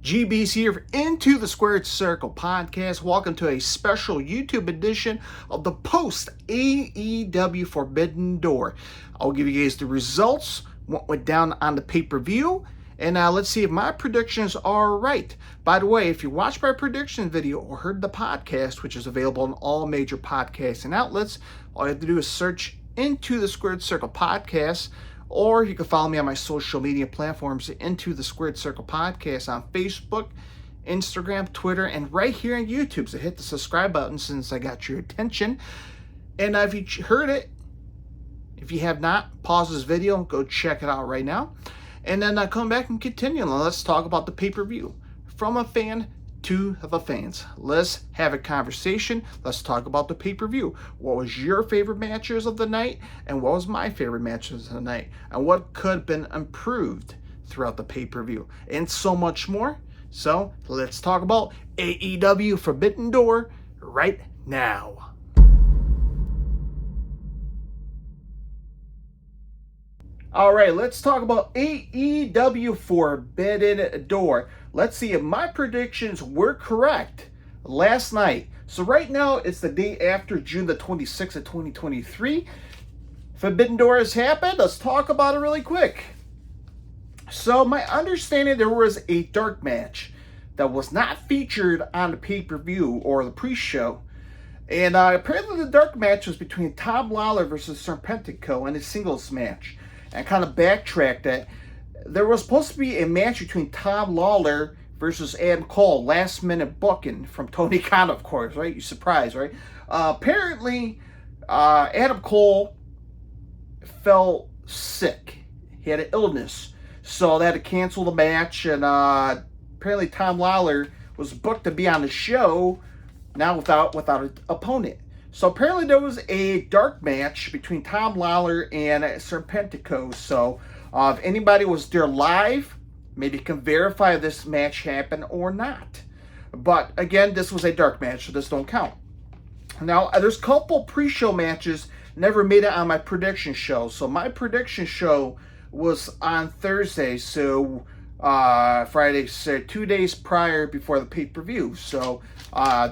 GB's here for Into the Squared Circle podcast. Welcome to a special YouTube edition of the post AEW Forbidden Door. I'll give you guys the results, what went down on the pay-per-view, and let's see if my predictions are right. By the way, if you watched my prediction video or heard the podcast, which is available on all major podcasting outlets, all you have to do is search Into the Squared Circle podcast. Or you can follow me on my social media platforms, Into the Squared Circle Podcast on Facebook, Instagram, Twitter, and right here on YouTube. So hit the subscribe button since I got your attention. And if you heard it, if you have not, pause this video, go check it out right now. And then come back and continue. Now let's talk about the pay-per-view. From a fan to the fans. Let's have a conversation. Let's talk about the pay-per-view. What was your favorite matches of the night? And what was my favorite matches of the night? And what could have been improved throughout the pay-per-view? And so much more. So let's talk about AEW Forbidden Door right now. All right, let's talk about AEW Forbidden Door. Let's see if my predictions were correct last night. So right now, it's the day after June the 26th of 2023. Forbidden Door has happened. Let's talk about it really quick. So my understanding, there was a dark match that was not featured on the pay-per-view or the pre-show. And apparently the dark match was between Tom Lawlor versus Serpentico in a singles match. And kind of backtracked that. There was supposed to be a match between Tom Lawlor versus Adam Cole, last minute booking from Tony Khan, of course, right? You're surprised, right? Apparently, Adam Cole fell sick. He had an illness. So they had to cancel the match. And apparently Tom Lawlor was booked to be on the show now without an opponent. So apparently there was a dark match between Tom Lawlor and Serpentico. So if anybody was there live, maybe can verify if this match happened or not. But again, this was a dark match, so this don't count. Now, there's a couple pre-show matches never made it on my prediction show. So my prediction show was on Thursday, so Friday, so 2 days prior before the pay-per-view. So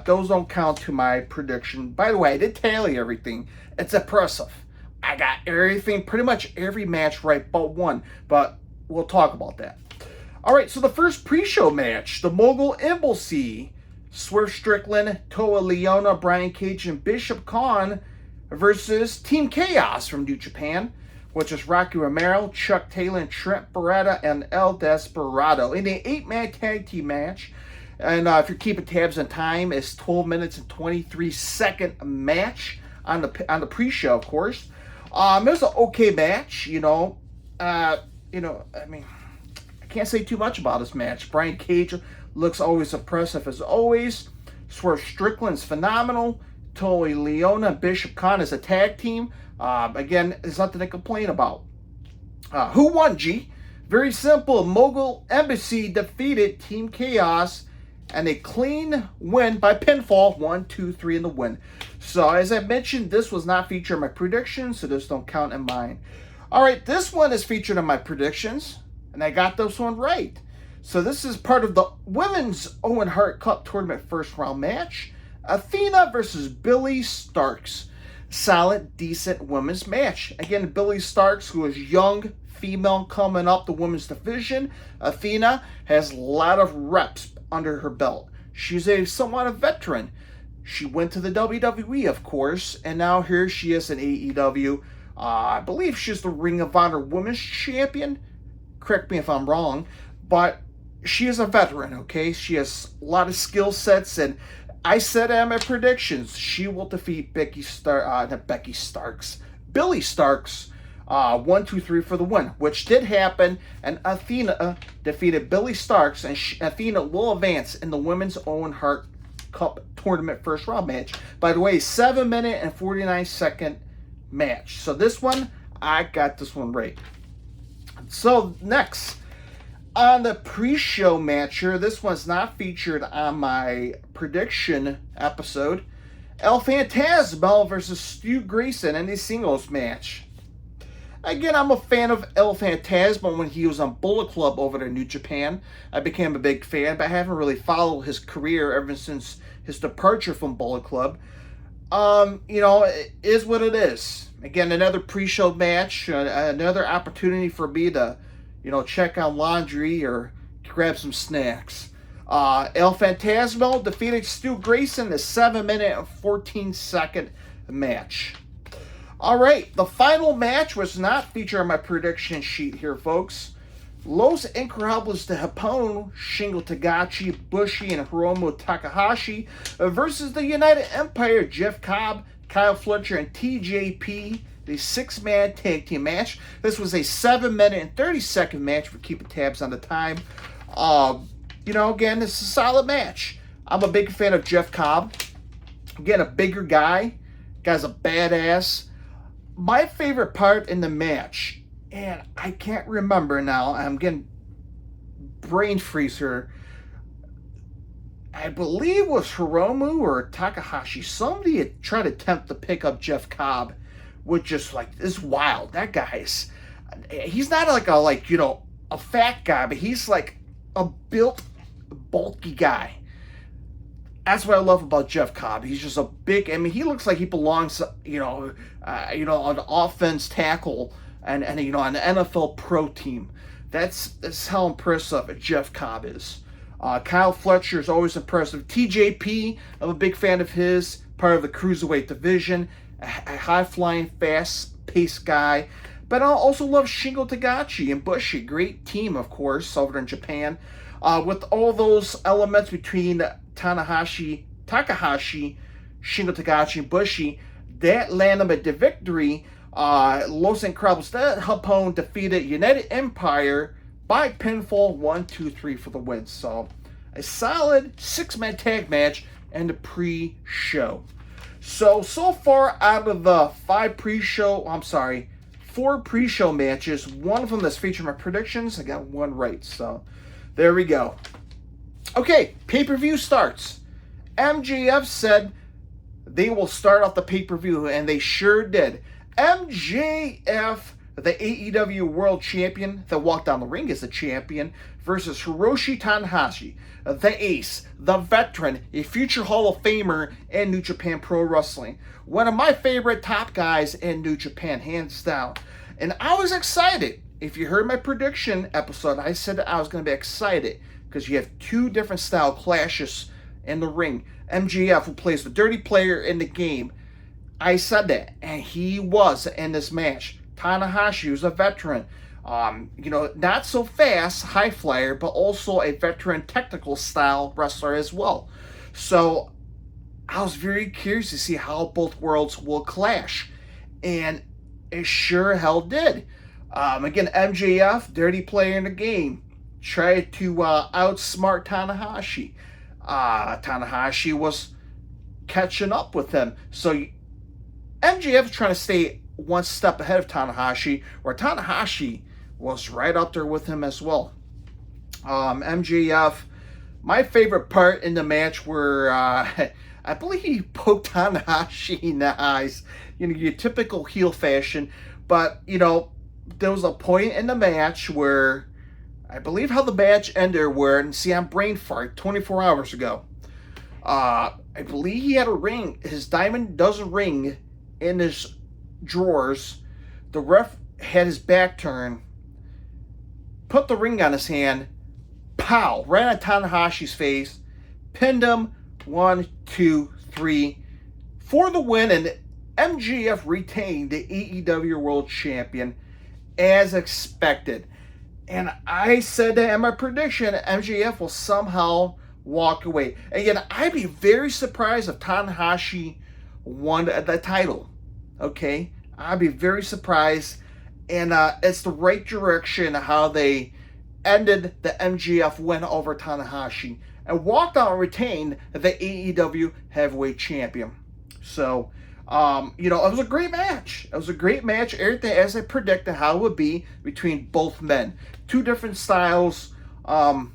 those don't count to my prediction. By the way, I did tally everything. It's impressive. I got everything, pretty much every match right but one. But we'll talk about that. All right, so the first pre-show match, the Mogul Embassy, Swerve Strickland, Toa Leona, Brian Cage, and Bishop Khan versus Team Chaos from New Japan, which is Rocky Romero, Chuck Taylor, and Trent Beretta, and El Desperado in an 8-man tag team match. And if you're keeping tabs on time, it's 12 minutes and 23-second match on the pre-show, of course. It was an okay match, I mean, I can't say too much about this match. Brian Cage looks always impressive as always. Swerve Strickland's phenomenal. Toa Leona and Bishop Khan is a tag team. Again, there's nothing to complain about. Who won, G? Very simple. Mogul Embassy defeated Team Chaos and a clean win by pinfall. 1, 2, 3 in the win. So, as I mentioned, this was not featured in my predictions, so this don't count in mine. All right, this one is featured in my predictions, and I got this one right. So, this is part of the Women's Owen Hart Cup Tournament first round match. Athena versus Billy Starks. Solid, decent women's match. Again, Billy Starks, who is young, female coming up the women's division. Athena has a lot of reps under her belt. She's somewhat a veteran. She went to the WWE, of course, and now here she is in AEW. I believe she's the Ring of Honor Women's Champion. Correct me if I'm wrong, but she is a veteran, okay? She has a lot of skill sets, and I said in my predictions, she will defeat Billy Starks, 1, 2, 3 for the win, which did happen, and Athena defeated Billy Starks, and Athena will advance in the Women's Owen Hart Cup Tournament first round match. By the way, 7-minute and 49-second match. So this one, I got this one right. So next, on the pre-show match here, this one's not featured on my prediction episode. El Phantasmo versus Stu Grayson in a singles match. Again, I'm a fan of El Phantasmo when he was on Bullet Club over there in New Japan. I became a big fan, but I haven't really followed his career ever since his departure from Bullet Club. It is what it is. Again, another pre-show match, another opportunity for me to, check on laundry or grab some snacks. El Phantasmo defeated Stu Grayson in a 7-minute and 14-second match. All right, the final match was not featured on my prediction sheet here, folks. Los Increíbles de Japón, Shingo Takagi, Bushi, and Hiromu Takahashi versus the United Empire, Jeff Cobb, Kyle Fletcher, and TJP, the 6-man tag team match. This was a 7-minute and 30-second match for keeping tabs on the time. Again, this is a solid match. I'm a big fan of Jeff Cobb. Again, a bigger guy. Guy's a badass. My favorite part in the match, and I can't remember now, I'm getting brain freeze here. I believe it was Hiromu or Takahashi. Somebody had tried to attempt to pick up Jeff Cobb with just like this wild. That guy's, he's not like a fat guy, but he's like a built, bulky guy. That's what I love about Jeff Cobb. He's just a big. He looks like he belongs, on the offense tackle and on the NFL pro team. That's how impressive Jeff Cobb is. Kyle Fletcher is always impressive. TJP, I'm a big fan of his. Part of the cruiserweight division, a high-flying, fast-paced guy. But I also love Shingo Takagi and Bushi. Great team, of course, over in Japan. With all those elements between Takahashi, Shingo Takagi, and Bushi, that landed them at the victory. Los Increíbles de Japón defeated United Empire by pinfall 1-2-3 for the win. So, a solid 6-man tag match and the pre-show. So far out of the 4 pre-show matches, one of them that's featured my predictions, I got one right. So, there we go. Okay, pay-per-view starts. MJF said they will start off the pay-per-view, and they sure did. MJF, the AEW World Champion that walked down the ring as a champion, versus Hiroshi Tanahashi, the ace, the veteran, a future Hall of Famer in New Japan Pro Wrestling. One of my favorite top guys in New Japan, hands down. And I was excited. If you heard my prediction episode, I said that I was going to be excited because you have 2 different style clashes in the ring. MJF, who plays the dirty player in the game, I said that, and he was in this match. Tanahashi was a veteran, not so fast, high flyer, but also a veteran technical style wrestler as well. So I was very curious to see how both worlds will clash, and it sure hell did. Again, MJF, dirty player in the game, tried to outsmart Tanahashi. Tanahashi was catching up with him. So MJF was trying to stay one step ahead of Tanahashi, where Tanahashi was right up there with him as well. MJF, my favorite part in the match where I believe he poked Tanahashi in the eyes, your typical heel fashion. But, there was a point in the match where I believe how the match ended where, and see, I'm brain fart 24 hours ago. I believe he had a ring, his diamond dozen ring in his drawers. The ref had his back turned, put the ring on his hand, pow, right on Tanahashi's face, pinned him 1, 2, 3 for the win, and MJF retained the AEW World Champion as expected. And I said that in my prediction, MJF will somehow walk away. Again, I'd be very surprised if Tanahashi won the title. Okay? I'd be very surprised. And it's the right direction how they ended the MJF win over Tanahashi and walked out and retained the AEW Heavyweight Champion. So, it was a great match. It was a great match. Everything as I predicted how it would be between both men. 2 different styles. I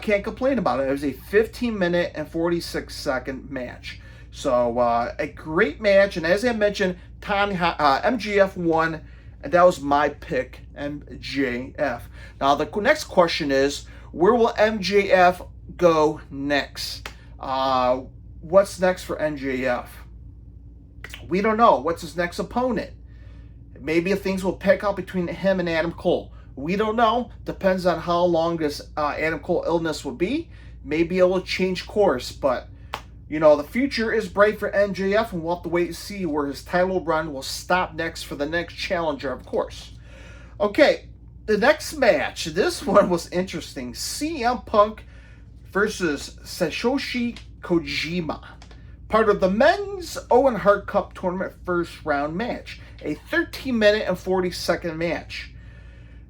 can't complain about it. It was a 15-minute and 46-second match. So, a great match. And as I mentioned, MJF won and that was my pick, MJF. Now, the next question is, where will MJF go next? What's next for MJF? We don't know. What's his next opponent? Maybe things will pick up between him and Adam Cole. We don't know. Depends on how long this Adam Cole illness will be. Maybe it will change course, but the future is bright for MJF, and we'll have to wait and see where his title run will stop next for the next challenger, of course. Okay, the next match. This one was interesting. CM Punk versus Satoshi Kojima. Part of the men's Owen Hart Cup tournament first round match. A 13-minute and 40-second match.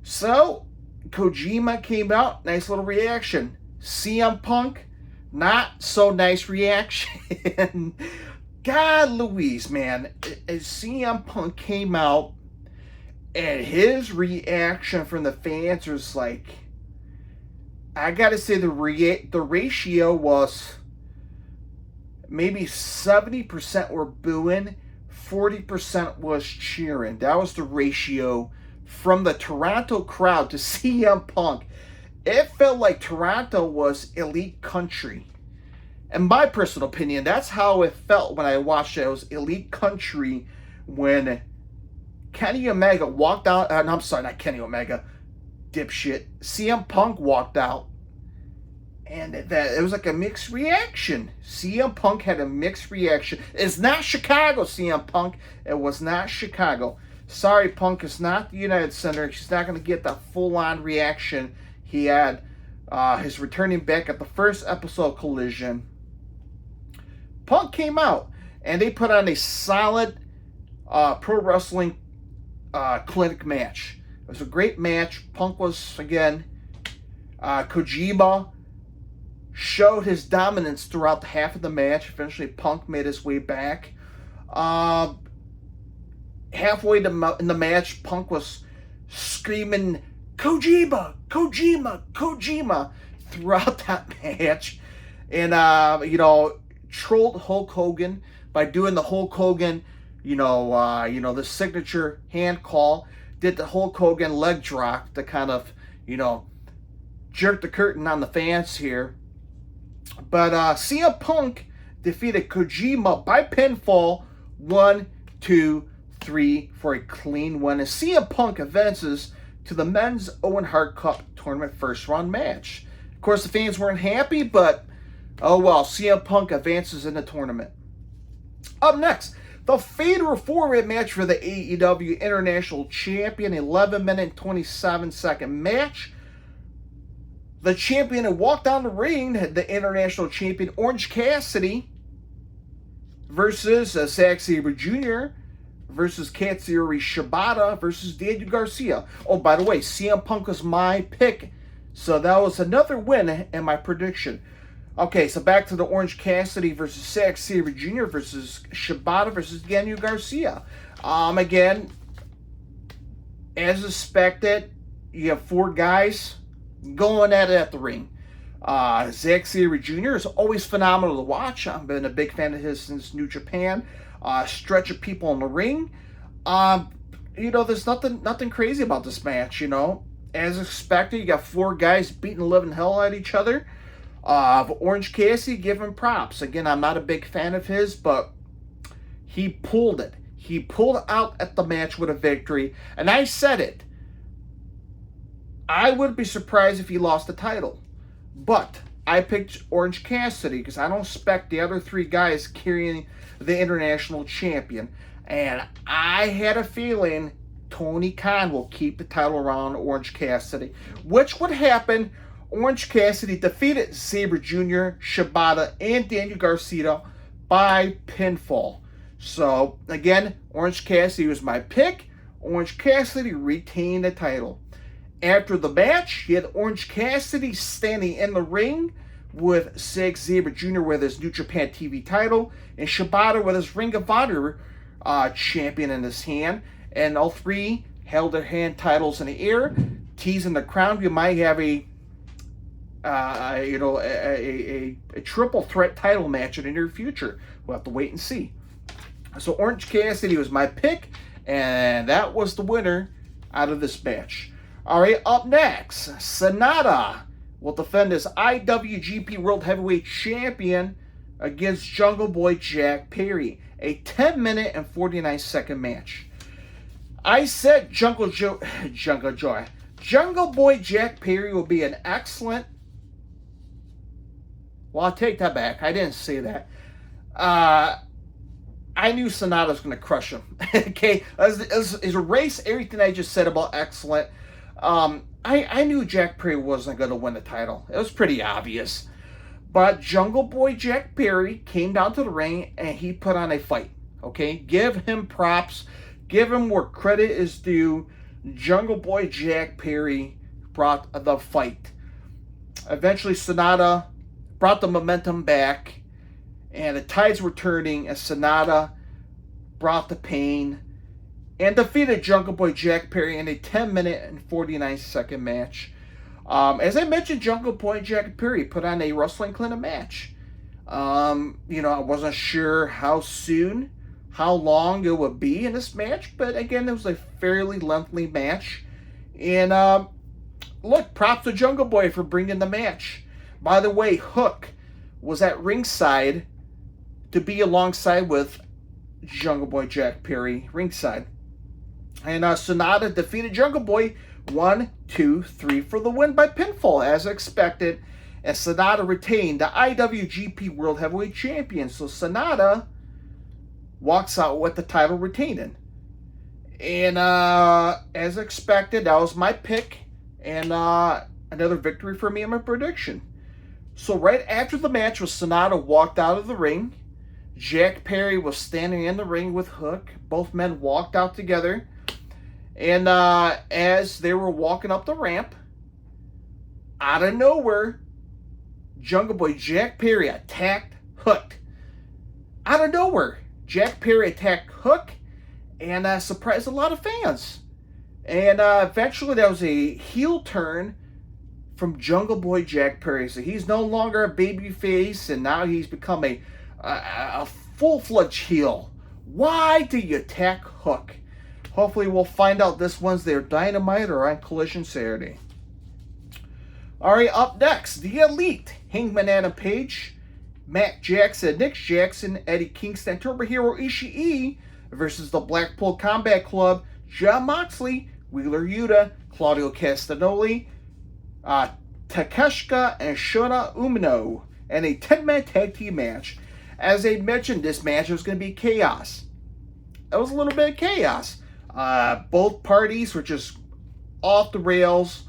So, Kojima came out. Nice little reaction. CM Punk, not so nice reaction. God Louise, man. CM Punk came out, and his reaction from the fans was like, I gotta say the ratio was maybe 70% were booing, 40% was cheering. That was the ratio from the Toronto crowd to CM Punk. It felt like Toronto was elite country. In my personal opinion, that's how it felt when I watched it. It was elite country when Kenny Omega walked out. I'm sorry, not Kenny Omega. Dipshit. CM Punk walked out. And it was like a mixed reaction. CM Punk had a mixed reaction. It's not Chicago, CM Punk. It was not Chicago. Sorry, Punk. It's not the United Center. She's not going to get the full-on reaction he had. His returning back at the first episode of Collision. Punk came out, and they put on a solid pro wrestling clinic match. It was a great match. Punk was, again, Kojima showed his dominance throughout the half of the match. Eventually, Punk made his way back. Halfway in the match, Punk was screaming, Kojima, Kojima, Kojima, throughout that match. And, trolled Hulk Hogan by doing the Hulk Hogan, the signature hand call. Did the Hulk Hogan leg drop to kind of, jerk the curtain on the fans here. But CM Punk defeated Kojima by pinfall 1, 2, 3 for a clean win. And CM Punk advances to the men's Owen Hart Cup tournament first round match. Of course, the fans weren't happy, but oh well, CM Punk advances in the tournament. Up next, the Fatal 4-Way match for the AEW International Champion, 11-minute, 27-second match. The champion had walked down the ring, the international champion Orange Cassidy versus Zack Sabre Jr. versus Katsuyori Shibata versus Daniel Garcia. Oh, by the way, CM Punk was my pick, so that was another win in my prediction. Okay, so back to the Orange Cassidy versus Zack Sabre Jr. versus Shibata versus Daniel Garcia. Again, as expected, you have 4 guys going at it at the ring. Zack Sabre Jr. is always phenomenal to watch. I've been a big fan of his since New Japan. Stretch of people in the ring. There's nothing crazy about this match, As expected, you got 4 guys beating the living hell out of each other. Orange Cassidy, give him props. Again, I'm not a big fan of his, but he pulled it. He pulled out at the match with a victory. And I said it. I wouldn't be surprised if he lost the title. But I picked Orange Cassidy because I don't expect the other 3 guys carrying the international champion. And I had a feeling Tony Khan will keep the title around Orange Cassidy, which would happen. Orange Cassidy defeated Sabre Jr., Shibata, and Daniel Garcia by pinfall. So, again, Orange Cassidy was my pick. Orange Cassidy retained the title. After the match, you had Orange Cassidy standing in the ring with Zack Sabre Jr. with his New Japan TV title, and Shibata with his Ring of Honor champion in his hand. And all 3 held their hand titles in the air, teasing the crowd. You might have a triple threat title match in the near future. We'll have to wait and see. So Orange Cassidy was my pick, And that was the winner out of this match. All right, up next, Sonata will defend his IWGP World Heavyweight Champion against Jungle Boy Jack Perry. A 10-minute and 49-second match. I said Jungle Boy Jack Perry will be an excellent... Well, I'll take that back. I didn't say that. I knew Sonata was going to crush him. Okay? As erase everything I just said about excellent. I knew Jack Perry wasn't going to win the title. It was pretty obvious. But Jungle Boy Jack Perry came down to the ring and he put on a fight. Okay? Give him props. Give him where credit is due. Jungle Boy Jack Perry brought the fight. Eventually, Sonata brought the momentum back. And the tides were turning as Sonata brought the pain and defeated Jungle Boy Jack Perry in a 10-minute and 49-second match. As I mentioned, Jungle Boy Jack Perry put on a Wrestling Clinic match. I wasn't sure how soon, how long it would be in this match, but again, it was a fairly lengthy match. And look, props to Jungle Boy for bringing the match. By the way, Hook was at ringside to be alongside with Jungle Boy Jack Perry ringside. And Sonata defeated Jungle Boy 1, 2, 3 for the win by pinfall as expected. And Sonata retained the IWGP World Heavyweight Champion. So Sonata walks out with the title retaining. And as expected, that was my pick. And another victory for me in my prediction. So right after the match was Sonata walked out of the ring. Jack Perry was standing in the ring with Hook. Both men walked out together. And as they were walking up the ramp, out of nowhere, Jungle Boy Jack Perry attacked Hook. Out of nowhere, Jack Perry attacked Hook and surprised a lot of fans. And eventually there was a heel turn from Jungle Boy Jack Perry. So he's no longer a baby face, and now he's become a full-fledged heel. Why do you attack Hook? Hopefully we'll find out this one's their Dynamite or on Collision Saturday. Alright, up next, The Elite. Hangman Adam Page, Matt Jackson, Nick Jackson, Eddie Kingston, Tomohiro Ishii versus the Blackpool Combat Club, Jon Moxley, Wheeler Yuta, Claudio Castagnoli, Takeshita, and Shota Umino, and a 10-man tag team match. As I mentioned, this match was going to be chaos. It was a little bit of chaos. Both parties were just off the rails.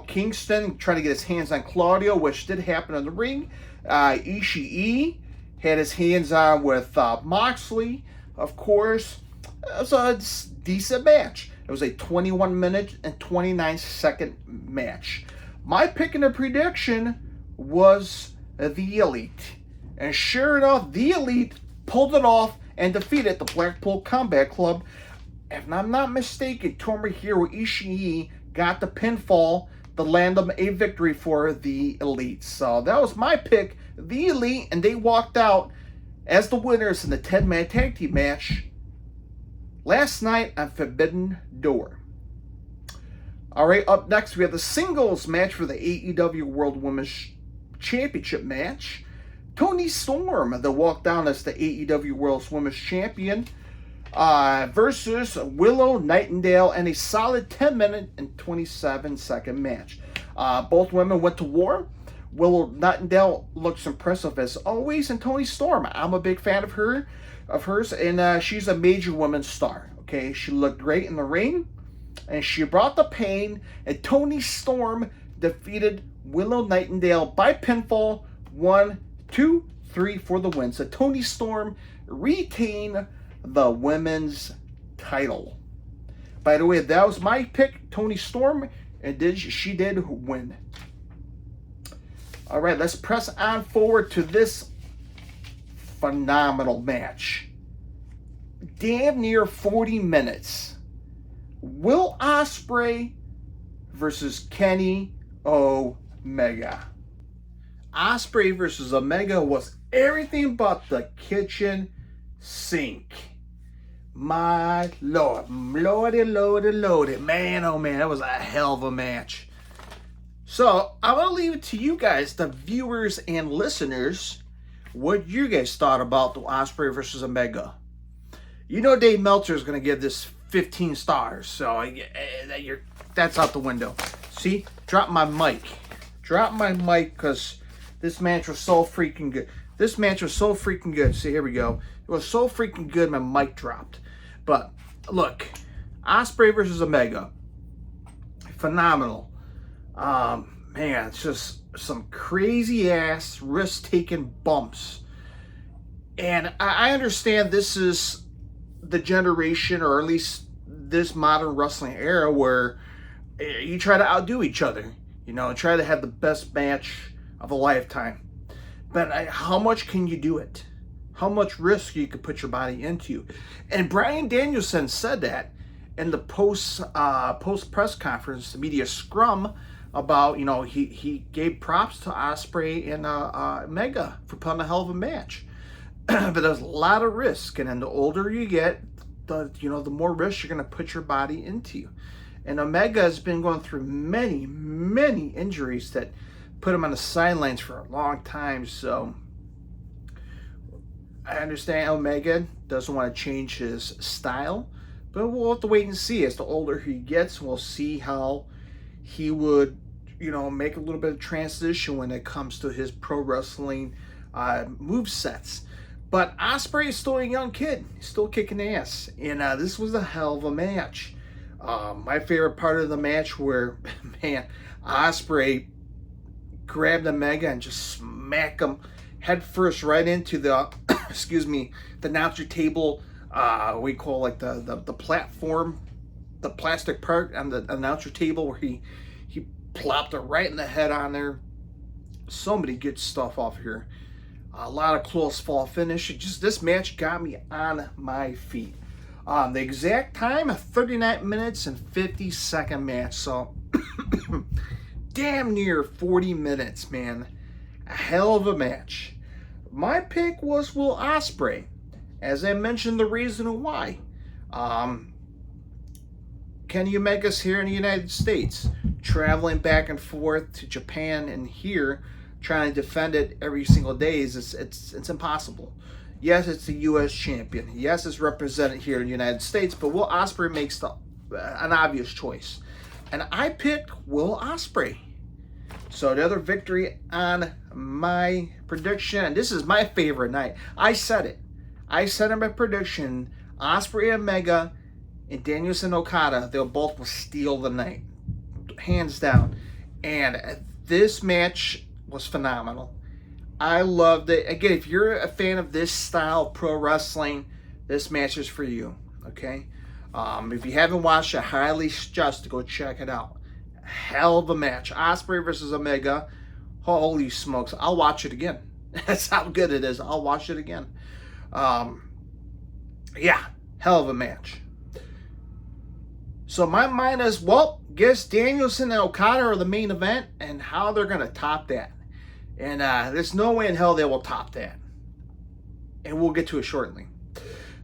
Kingston trying to get his hands on Claudio, which did happen in the ring. Ishii had his hands on with Moxley, of course. It was a decent match. It was a 21-minute and 29-second match. My pick in the prediction was The Elite. And sure enough, The Elite pulled it off and defeated the Blackpool Combat Club. If I'm not mistaken, Tomohiro Ishii got the pinfall to land them a victory for The Elite. So that was my pick, The Elite, and they walked out as the winners in the 10-man tag team match last night on Forbidden Door. Alright, up next we have the singles match for the AEW World Women's Championship match. Toni Storm, that walked down as the AEW World Women's Champion, versus Willow Nightingale in a solid 10-minute and 27-second match. Both women went to war. Willow Nightingale looks impressive as always, and Toni Storm, I'm a big fan of hers, and she's a major women's star. Okay, she looked great in the ring, and she brought the pain, and Toni Storm defeated Willow Nightingale by pinfall 1, 2, 3 for the win. So Toni Storm retained the women's title. By the way, that was my pick, Toni Storm, and she did win. All right, let's press on forward to this phenomenal match. Damn near 40 minutes. Will Ospreay versus Kenny Omega. Ospreay versus Omega was everything but the kitchen sink. My Lord. Lordy. Man, oh man, that was a hell of a match. So, I'm going to leave it to you guys, the viewers and listeners, what you guys thought about the Ospreay versus Omega. You know Dave Meltzer is going to give this 15 stars, so that's out the window. See? Drop my mic. Because this match was so freaking good. See, here we go. It was so freaking good, my mic dropped. But, look. Ospreay versus Omega. Phenomenal. Man, it's just some crazy-ass, risk-taking bumps. And I understand this is the generation, or at least this modern wrestling era, where you try to outdo each other. You know, try to have the best match of a lifetime. But how much can you do it? How much risk you could put your body into? And Bryan Danielson said that in the post press conference, the media scrum, about, you know, he gave props to Ospreay and Omega for putting a hell of a match. But there's a lot of risk, and then the older you get, the more risk you're going to put your body into. And Omega has been going through many injuries that put him on the sidelines for a long time. So I understand Omega doesn't want to change his style, but we'll have to wait and see. As the older he gets, we'll see how he would, make a little bit of transition when it comes to his pro wrestling move sets. But Ospreay is still a young kid. He's still kicking ass. And this was a hell of a match. My favorite part of the match where, man, Ospreay grabbed Omega and just smacked him head first right into the, the announcer table. We call like the platform, the plastic part on the announcer table, where he plopped it right in the head on there. So many good stuff off here. A lot of close fall finish. This match got me on my feet. The exact time, a 39 minutes and 50-second match. So, damn near 40 minutes, man. A hell of a match. My pick was Will Ospreay. As I mentioned, the reason why. Kenny Omega's here in the United States, traveling back and forth to Japan and here, trying to defend it every single day it's impossible. Yes, it's the U.S. champion. Yes, it's represented here in the United States, but Will Ospreay makes an obvious choice. And I picked Will Ospreay. So the other victory on my prediction, and this is my favorite night. I said it. I said in my prediction, Ospreay and Omega and Danielson Okada, they'll both steal the night. Hands down. And this match was phenomenal. I loved it. Again, if you're a fan of this style of pro wrestling, this match is for you. Okay? If you haven't watched it, I highly suggest to go check it out. Hell of a match. Ospreay versus Omega. Holy smokes. I'll watch it again. That's how good it is. I'll watch it again. Yeah. Hell of a match. So my mind is, guess Danielson and Okada are the main event, and how they're going to top that. And there's no way in hell they will top that. And we'll get to it shortly.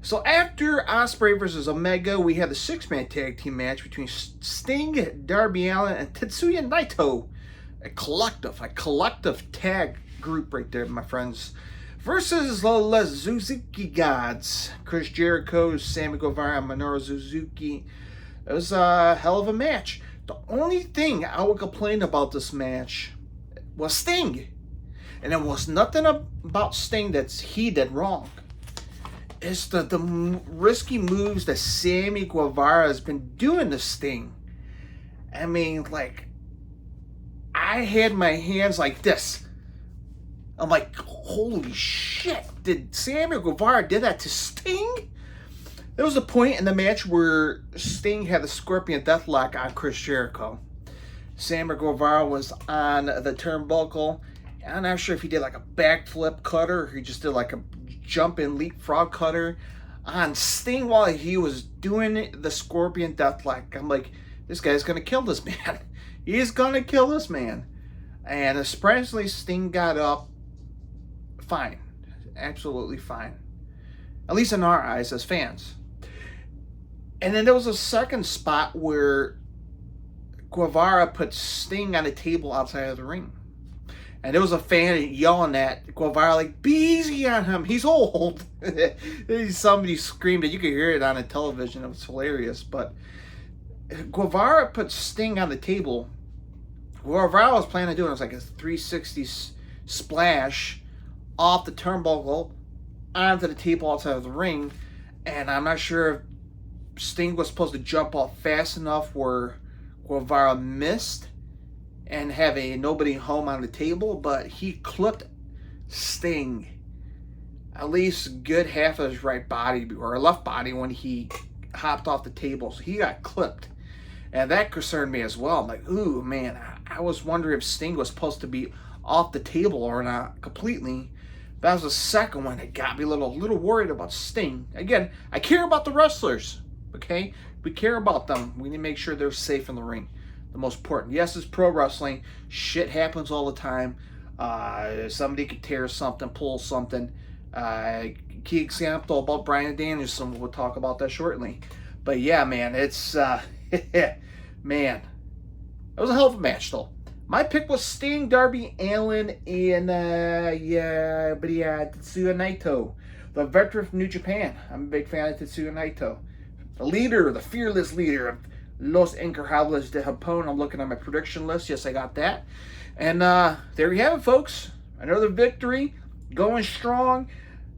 So after Ospreay versus Omega, we have the 6-man tag team match between Sting, Darby Allin, and Tetsuya Naito. A collective tag group right there, my friends. Versus the Suzuki Gods. Chris Jericho, Sammy Guevara, and Minoru Suzuki. It was a hell of a match. The only thing I would complain about this match was Sting. And it was nothing about Sting that he did wrong. It's the risky moves that Sammy Guevara has been doing to Sting. I mean, like, I had my hands like this. I'm like, holy shit, did Sammy Guevara do that to Sting? There was a point in the match where Sting had the Scorpion Deathlock on Chris Jericho. Sammy Guevara was on the turnbuckle. I'm not sure if he did like a backflip cutter or he just did like a jumping leapfrog cutter on Sting while he was doing the Scorpion Deathlock. I'm like, this guy's going to kill this man. He's going to kill this man. And surprisingly, Sting got up fine. Absolutely fine. At least in our eyes as fans. And then there was a second spot where Guevara put Sting on a table outside of the ring. And there was a fan yelling at Guevara, like, be easy on him, he's old. Somebody screamed it. You could hear it on the television. It was hilarious. But Guevara put Sting on the table. Guevara was planning on doing it was like a 360 splash off the turnbuckle onto the table outside of the ring. And I'm not sure if Sting was supposed to jump off fast enough where Guevara missed and have a nobody home on the table, but he clipped Sting at least a good half of his right body or left body when he hopped off the table. So he got clipped. And that concerned me as well. I'm like, ooh, man, I was wondering if Sting was supposed to be off the table or not completely. That was the second one that got me a little worried about Sting. Again, I care about the wrestlers, okay? We care about them. We need to make sure they're safe in the ring. The most important. Yes, it's pro wrestling. Shit happens all the time. Somebody could tear something, pull something. Key example about Bryan Danielson. We'll talk about that shortly. But yeah, man, it's man, it was a hell of a match though. My pick was Sting, Darby Allin, and Tetsuya Naito, the veteran from New Japan. I'm a big fan of Tetsuya Naito, the leader, the fearless leader of Los Incajables de Japón. I'm looking at my prediction list. Yes, I got that. And there you have it, folks. Another victory, going strong.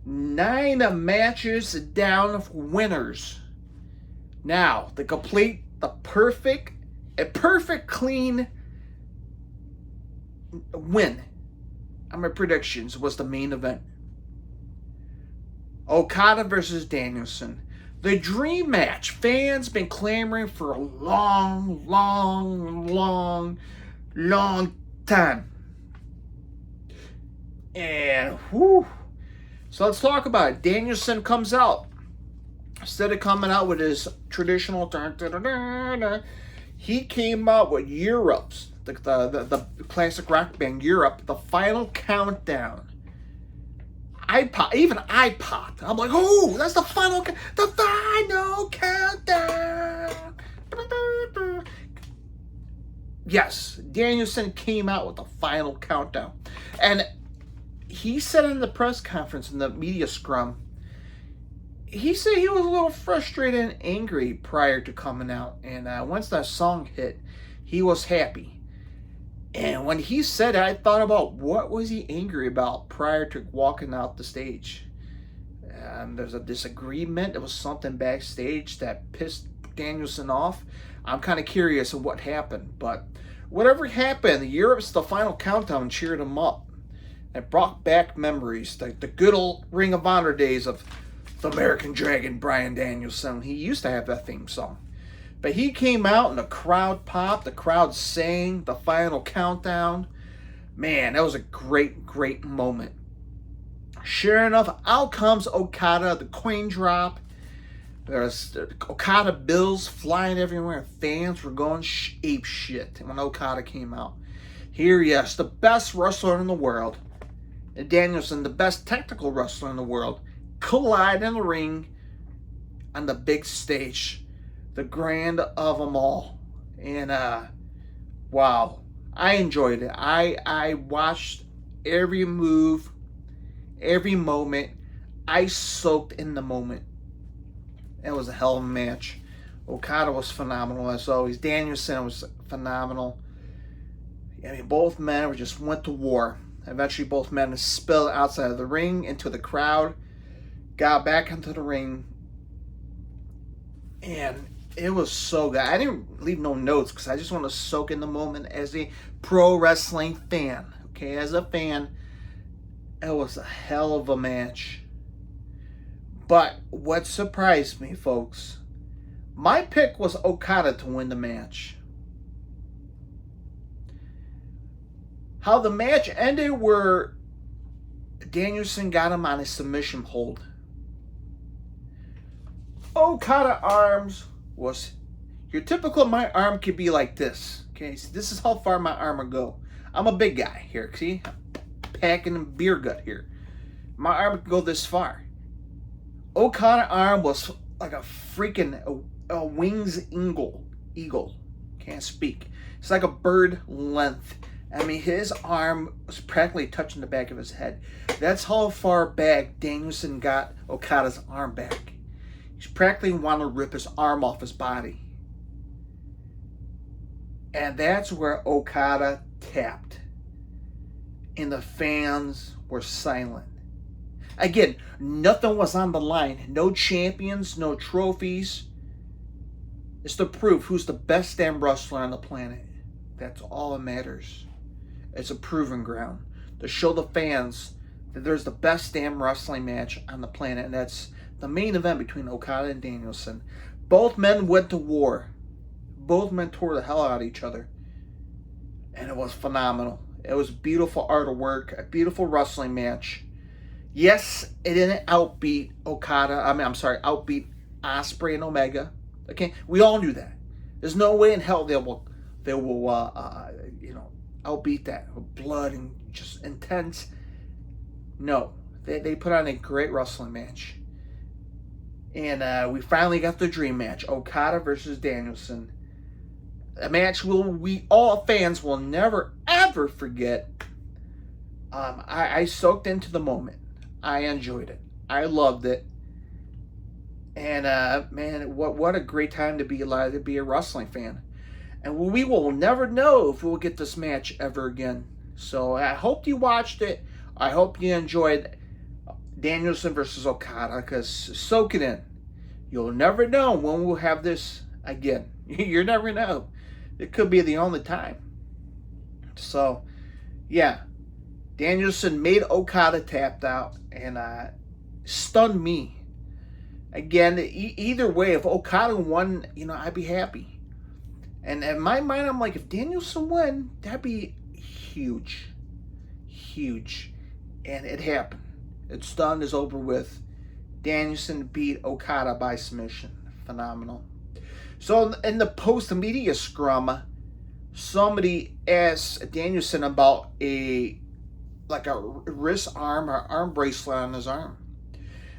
9 matches down for winners. Now, a perfect clean win on my predictions was the main event. Okada versus Danielson. The dream match. Fans been clamoring for a long time. And whew. So let's talk about it. Danielson comes out. Instead of coming out with his traditional he came out with Europe's the classic rock band Europe, the final countdown. I popped. I'm like, oh, that's the final countdown. Yes, Danielson came out with the final countdown. And he said in the press conference, in the media scrum, he said he was a little frustrated and angry prior to coming out. And once that song hit, he was happy. And when he said it, I thought about what was he angry about prior to walking out the stage. There's a disagreement. There was something backstage that pissed Danielson off. I'm kind of curious of what happened. But whatever happened, Europe's the final countdown cheered him up. It brought back memories. The good old Ring of Honor days of the American Dragon, Bryan Danielson. He used to have that theme song. But he came out and the crowd popped. The crowd sang the final countdown. Man, that was a great moment. Sure enough, out comes Okada, the coin drop. There's Okada bills flying everywhere. Fans were going ape shit when Okada came out. Here, yes, the best wrestler in the world, Danielson, the best technical wrestler in the world, collide in the ring on the big stage. The grand of them all. And wow, I enjoyed it. I watched every move, every moment. I soaked in the moment. It was a hell of a match. Okada was phenomenal as always. Danielson was phenomenal. I mean, both men just went to war. Eventually, both men spilled outside of the ring into the crowd, got back into the ring, and it was so good. I didn't leave no notes because I just want to soak in the moment as a pro wrestling fan. Okay, as a fan, it was a hell of a match. But what surprised me, folks, my pick was Okada to win the match. How the match ended where Danielson got him on a submission hold. Okada arms was your typical, my arm could be like this. Okay, so this is how far my arm will go. I'm a big guy here, see? Packing beer gut here. My arm could go this far. Okada arm was like a freaking wings eagle. Can't speak. It's like a bird length. I mean, his arm was practically touching the back of his head. That's how far back Danielson got Okada's arm back. He's practically wanting to rip his arm off his body. And that's where Okada tapped. And the fans were silent. Again, nothing was on the line. No champions, no trophies. It's to prove who's the best damn wrestler on the planet. That's all that matters. It's a proving ground to show the fans that there's the best damn wrestling match on the planet, and that's the main event between Okada and Danielson. Both men went to war. Both men tore the hell out of each other. And it was phenomenal. It was beautiful art of work, a beautiful wrestling match. Yes, it didn't outbeat outbeat Ospreay and Omega. Okay, we all knew that. There's no way in hell they will outbeat that. Blood and just intense. No, they put on a great wrestling match. And we finally got the dream match, Okada versus Danielson. A match we all fans will never ever forget. I soaked into the moment. I enjoyed it. I loved it. And man, what a great time to be alive, to be a wrestling fan. And we will never know if we'll get this match ever again. So I hope you watched it. I hope you enjoyed Danielson versus Okada, because soak it in. You'll never know when we'll have this again. You never know. It could be the only time. So, yeah. Danielson made Okada tapped out and stunned me. Again, either way, if Okada won, I'd be happy. And in my mind, I'm like, if Danielson won, that'd be huge. Huge. And it happened. It's done. It's over with. Danielson beat Okada by submission. Phenomenal. So in the post-media scrum, somebody asked Danielson about a wrist arm or arm bracelet on his arm.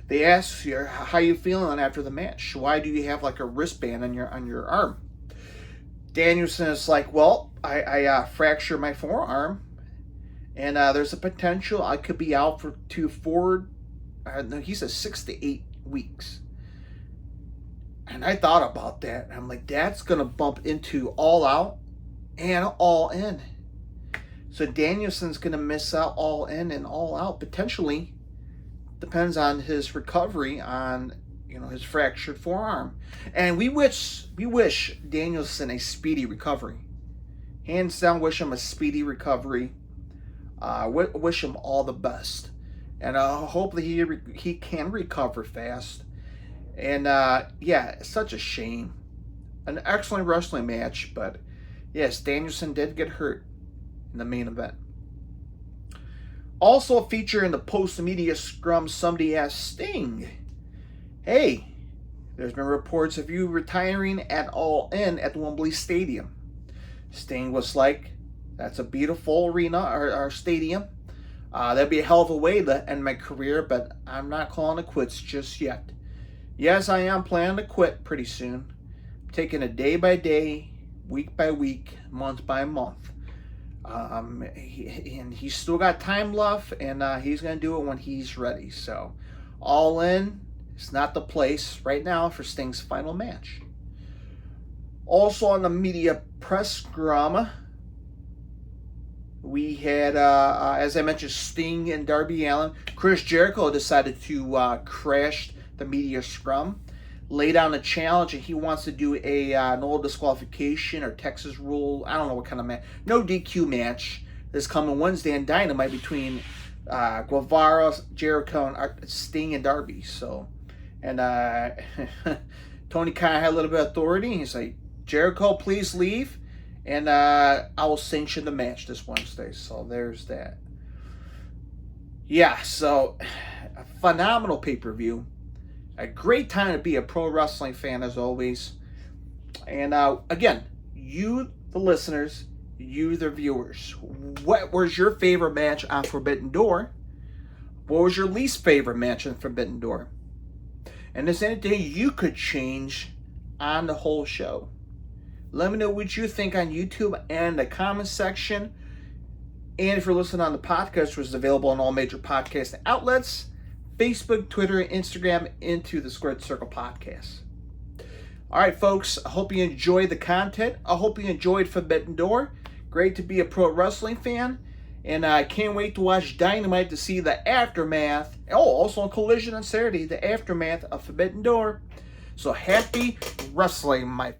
They asked you, how you feeling after the match? Why do you have like a wristband on your arm? Danielson is like, well, I fractured my forearm, and there's a potential I could be out for he says 6 to 8 weeks. And I thought about that. I'm like, that's going to bump into All Out and All In. So Danielson's going to miss out All In and All Out potentially. Depends on his recovery on his fractured forearm. And we wish Danielson a speedy recovery. Hands down, wish him a speedy recovery. Wish him all the best. And hopefully he can recover fast. And yeah, it's such a shame. An excellent wrestling match, but yes, Danielson did get hurt in the main event. Also a feature in the post-media scrum, somebody asked Sting, hey, there's been reports of you retiring at All In at Wembley Stadium. Sting was like, that's a beautiful arena or stadium. That'd be a hell of a way to end my career, but I'm not calling it quits just yet. Yes, I am planning to quit pretty soon. I'm taking it day by day, week by week, month by month. And he's still got time left, and he's going to do it when he's ready. So, All In is not the place right now for Sting's final match. Also on the media press scrum, we had, as I mentioned, Sting and Darby Allin. Chris Jericho decided to crash the media scrum, lay down a challenge, and he wants to do a no disqualification or Texas rule. I don't know what kind of match. No DQ match this coming Wednesday in Dynamite between Guevara, Jericho, and Sting and Darby. So, and Tony Khan had a little bit of authority. He's like, Jericho, please leave, and I will sanction the match this Wednesday. So there's that. Yeah, so a phenomenal pay-per-view. A great time to be a pro wrestling fan, as always. And again, you, the listeners, you, the viewers, what was your favorite match on Forbidden Door? What was your least favorite match on Forbidden Door? And is there anything you could change on the whole show. Let me know what you think on YouTube and the comment section. And if you're listening on the podcast, which is available on all major podcast outlets, Facebook, Twitter, and Instagram, into the Squared Circle Podcast. All right, folks, I hope you enjoyed the content. I hope you enjoyed Forbidden Door. Great to be a pro wrestling fan. And I can't wait to watch Dynamite to see the aftermath. Oh, also on Collision on Saturday, the aftermath of Forbidden Door. So happy wrestling, my